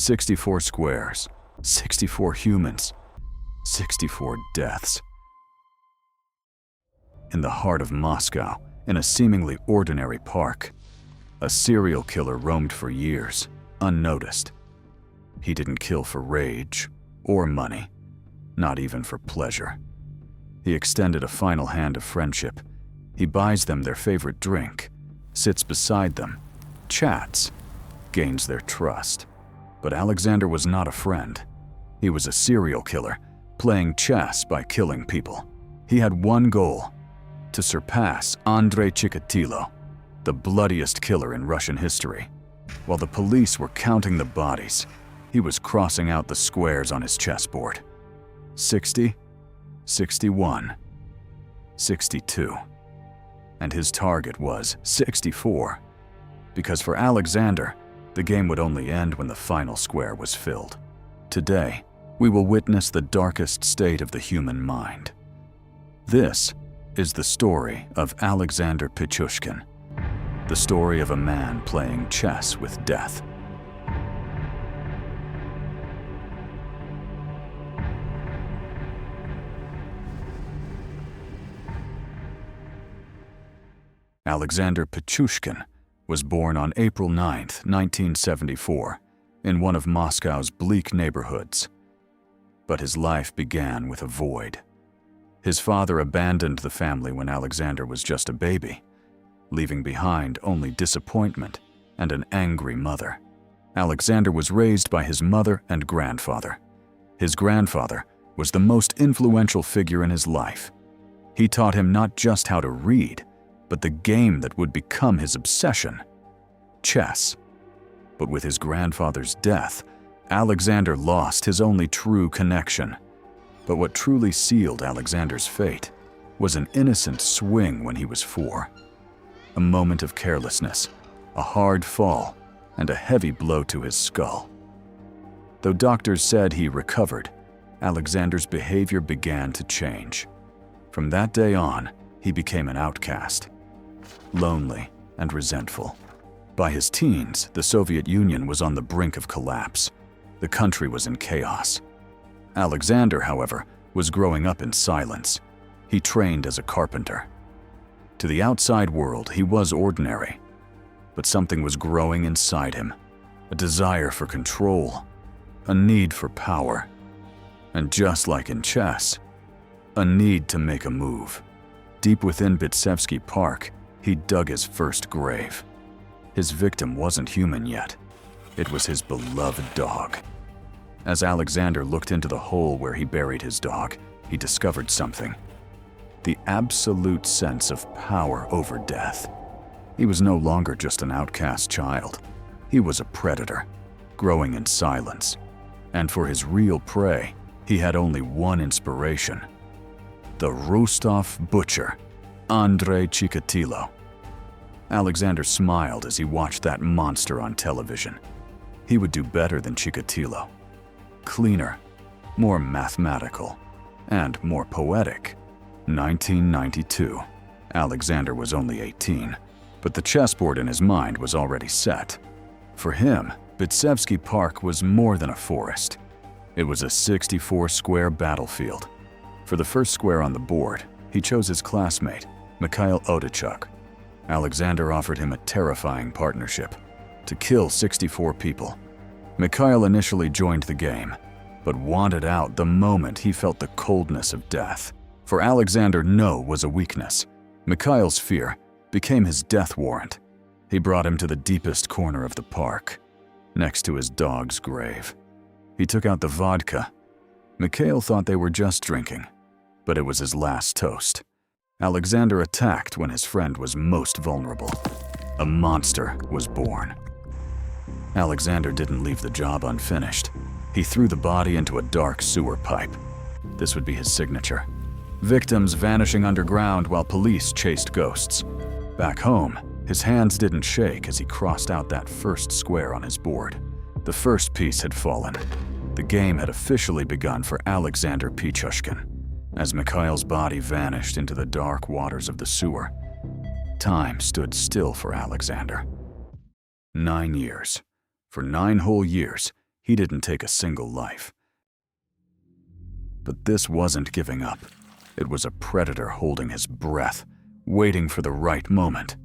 64 squares, 64 humans, 64 deaths. In the heart of Moscow, in a seemingly ordinary park, a serial killer roamed for years, unnoticed. He didn't kill for rage or money, not even for pleasure. He extended a final hand of friendship. He buys them their favorite drink, sits beside them, chats, gains their trust. But Alexander was not a friend. He was a serial killer, playing chess by killing people. He had one goal: to surpass Andrei Chikatilo, the bloodiest killer in Russian history. While the police were counting the bodies, he was crossing out the squares on his chessboard. 60, 61, 62. And his target was 64, because for Alexander, the game would only end when the final square was filled. Today, we will witness the darkest state of the human mind. This is the story of Alexander Pichushkin, the story of a man playing chess with death. Alexander Pichushkin was born on April 9, 1974, in one of Moscow's bleak neighborhoods. But his life began with a void. His father abandoned the family when Alexander was just a baby, leaving behind only disappointment and an angry mother. Alexander was raised by his mother and grandfather. His grandfather was the most influential figure in his life. He taught him not just how to read, but the game that would become his obsession: chess. But with his grandfather's death, Alexander lost his only true connection. But what truly sealed Alexander's fate was an innocent swing when he was 4. A moment of carelessness, a hard fall, and a heavy blow to his skull. Though doctors said he recovered, Alexander's behavior began to change. From that day on, he became an outcast, lonely and resentful. By his teens, the Soviet Union was on the brink of collapse. The country was in chaos. Alexander, however, was growing up in silence. He trained as a carpenter. To the outside world, he was ordinary. But something was growing inside him, a desire for control, a need for power, and just like in chess, a need to make a move. Deep within Bitsevsky Park, he dug his first grave. His victim wasn't human yet. It was his beloved dog. As Alexander looked into the hole where he buried his dog, he discovered something: the absolute sense of power over death. He was no longer just an outcast child. He was a predator, growing in silence. And for his real prey, he had only one inspiration: the Rostov butcher, Andrei Chikatilo. Alexander smiled as he watched that monster on television. He would do better than Chikatilo. Cleaner, more mathematical, and more poetic. 1992. Alexander was only 18, but the chessboard in his mind was already set. For him, Bitsevsky Park was more than a forest. It was a 64-square battlefield. For the first square on the board, he chose his classmate, Mikhail Odechuk. Alexander offered him a terrifying partnership: to kill 64 people. Mikhail initially joined the game, but wanted out the moment he felt the coldness of death. For Alexander, no was a weakness. Mikhail's fear became his death warrant. He brought him to the deepest corner of the park, next to his dog's grave. He took out the vodka. Mikhail thought they were just drinking, but it was his last toast. Alexander attacked when his friend was most vulnerable. A monster was born. Alexander didn't leave the job unfinished. He threw the body into a dark sewer pipe. This would be his signature. Victims vanishing underground while police chased ghosts. Back home, his hands didn't shake as he crossed out that first square on his board. The first piece had fallen. The game had officially begun for Alexander Pichushkin. As Mikhail's body vanished into the dark waters of the sewer, time stood still for Alexander. 9 years. For 9 whole years, he didn't take a single life. But this wasn't giving up. It was a predator holding his breath, waiting for the right moment.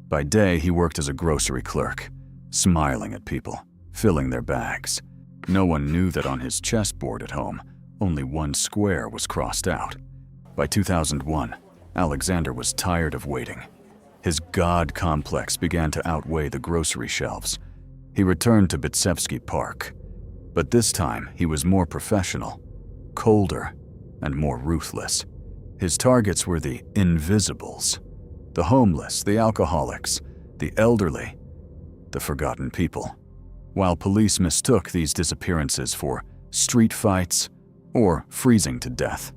By day, he worked as a grocery clerk, smiling at people, filling their bags. No one knew that on his chessboard at home, only one square was crossed out. By 2001, Alexander was tired of waiting. His god complex began to outweigh the grocery shelves. He returned to Bitsevsky Park, but this time he was more professional, colder, and more ruthless. His targets were the invisibles, the homeless, the alcoholics, the elderly, the forgotten people. While police mistook these disappearances for street fights or freezing to death,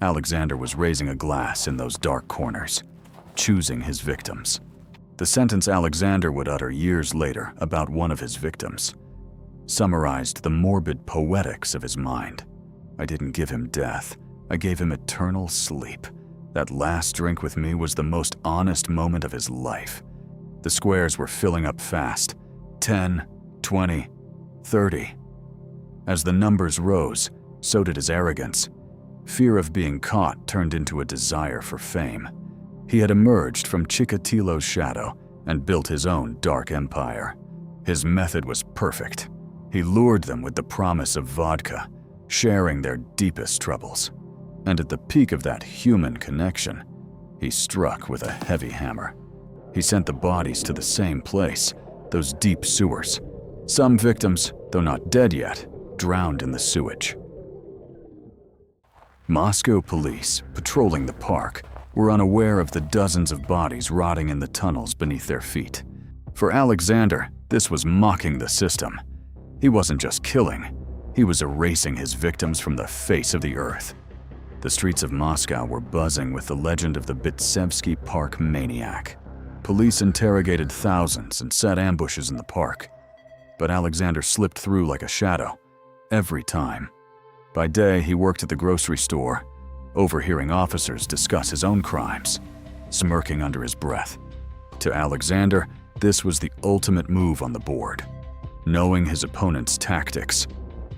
Alexander was raising a glass in those dark corners, choosing his victims. The sentence Alexander would utter years later about one of his victims summarized the morbid poetics of his mind. I didn't give him death, I gave him eternal sleep. That last drink with me was the most honest moment of his life. The squares were filling up fast, 10, 20, 30. As the numbers rose, so did his arrogance. Fear of being caught turned into a desire for fame. He had emerged from Chikatilo's shadow and built his own dark empire. His method was perfect. He lured them with the promise of vodka, sharing their deepest troubles. And at the peak of that human connection, he struck with a heavy hammer. He sent the bodies to the same place, those deep sewers. Some victims, though not dead yet, drowned in the sewage. Moscow police, patrolling the park, were unaware of the dozens of bodies rotting in the tunnels beneath their feet. For Alexander, this was mocking the system. He wasn't just killing, he was erasing his victims from the face of the earth. The streets of Moscow were buzzing with the legend of the Bitsevsky Park maniac. Police interrogated thousands and set ambushes in the park. But Alexander slipped through like a shadow, every time. By day, he worked at the grocery store, overhearing officers discuss his own crimes, smirking under his breath. To Alexander, this was the ultimate move on the board, knowing his opponent's tactics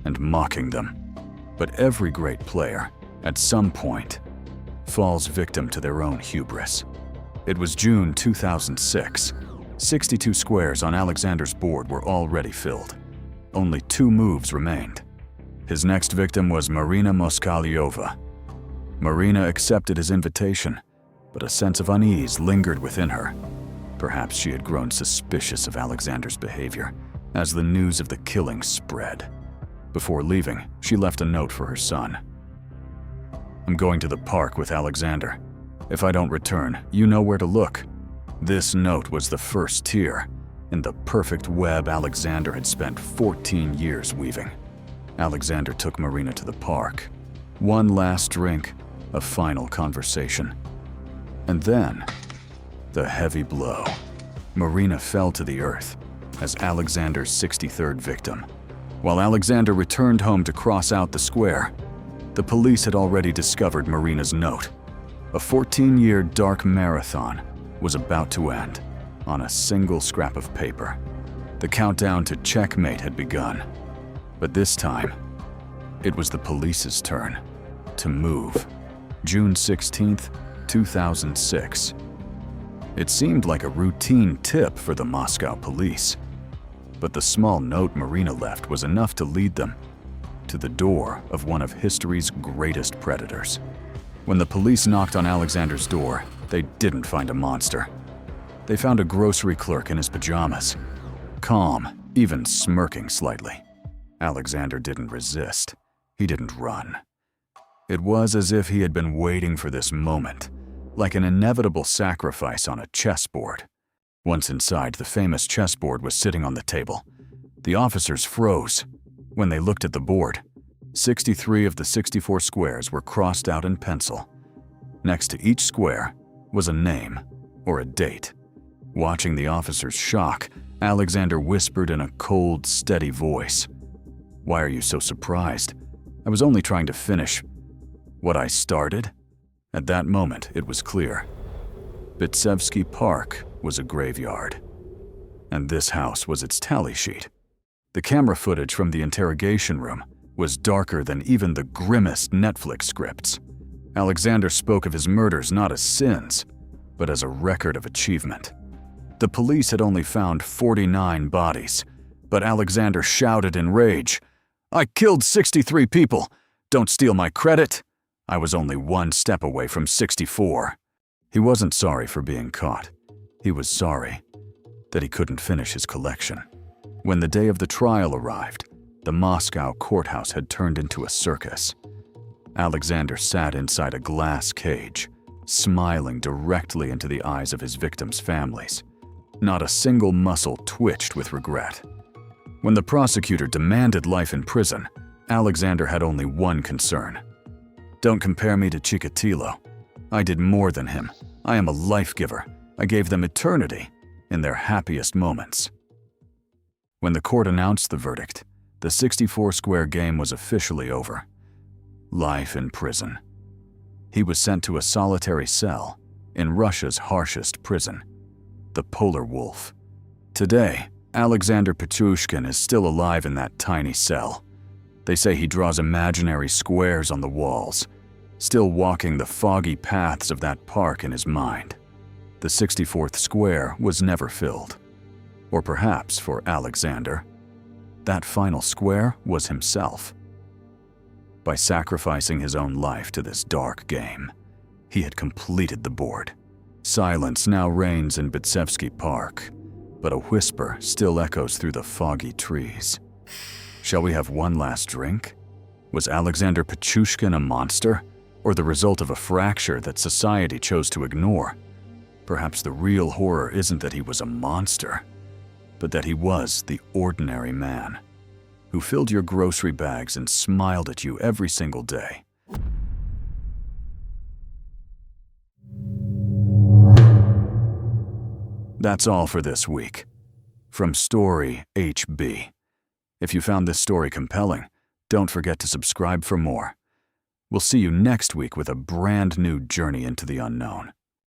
and mocking them. But every great player, at some point, falls victim to their own hubris. It was June 2006. 62 squares on Alexander's board were already filled. Only 2 moves remained. His next victim was Marina Moskalyova. Marina accepted his invitation, but a sense of unease lingered within her. Perhaps she had grown suspicious of Alexander's behavior as the news of the killing spread. Before leaving, she left a note for her son. I'm going to the park with Alexander. If I don't return, you know where to look. This note was the first tier in the perfect web Alexander had spent 14 years weaving. Alexander took Marina to the park. One last drink, a final conversation. And then, the heavy blow. Marina fell to the earth as Alexander's 63rd victim. While Alexander returned home to cross out the square, the police had already discovered Marina's note. A 14-year dark marathon was about to end on a single scrap of paper. The countdown to checkmate had begun. But this time, it was the police's turn to move. June 16th, 2006. It seemed like a routine tip for the Moscow police. But the small note Marina left was enough to lead them to the door of one of history's greatest predators. When the police knocked on Alexander's door, they didn't find a monster. They found a grocery clerk in his pajamas, calm, even smirking slightly. Alexander didn't resist. He didn't run. It was as if he had been waiting for this moment, like an inevitable sacrifice on a chessboard. Once inside, the famous chessboard was sitting on the table. The officers froze when they looked at the board. 63 of the 64 squares were crossed out in pencil. Next to each square was a name or a date. Watching the officers' shock, Alexander whispered in a cold, steady voice, "Why are you so surprised? I was only trying to finish what I started." At that moment, it was clear. Bitsevsky Park was a graveyard, and this house was its tally sheet. The camera footage from the interrogation room was darker than even the grimmest Netflix scripts. Alexander spoke of his murders not as sins, but as a record of achievement. The police had only found 49 bodies, but Alexander shouted in rage, "I killed 63 people! Don't steal my credit! I was only one step away from 64. He wasn't sorry for being caught. He was sorry that he couldn't finish his collection. When the day of the trial arrived, the Moscow courthouse had turned into a circus. Alexander sat inside a glass cage, smiling directly into the eyes of his victims' families. Not a single muscle twitched with regret. When the prosecutor demanded life in prison, Alexander had only one concern. "Don't compare me to Chikatilo. I did more than him. I am a life giver. I gave them eternity in their happiest moments." When the court announced the verdict, the 64-square game was officially over. Life in prison. He was sent to a solitary cell in Russia's harshest prison, the Polar Wolf. Today, Alexander Pichushkin is still alive in that tiny cell. They say he draws imaginary squares on the walls, still walking the foggy paths of that park in his mind. The 64th square was never filled. Or perhaps for Alexander, that final square was himself. By sacrificing his own life to this dark game, he had completed the board. Silence now reigns in Bitsevsky Park, but a whisper still echoes through the foggy trees. Shall we have one last drink? Was Alexander Pichushkin a monster, or the result of a fracture that society chose to ignore? Perhaps the real horror isn't that he was a monster, but that he was the ordinary man who filled your grocery bags and smiled at you every single day. That's all for this week. From Story HB. If you found this story compelling, don't forget to subscribe for more. We'll see you next week with a brand new journey into the unknown.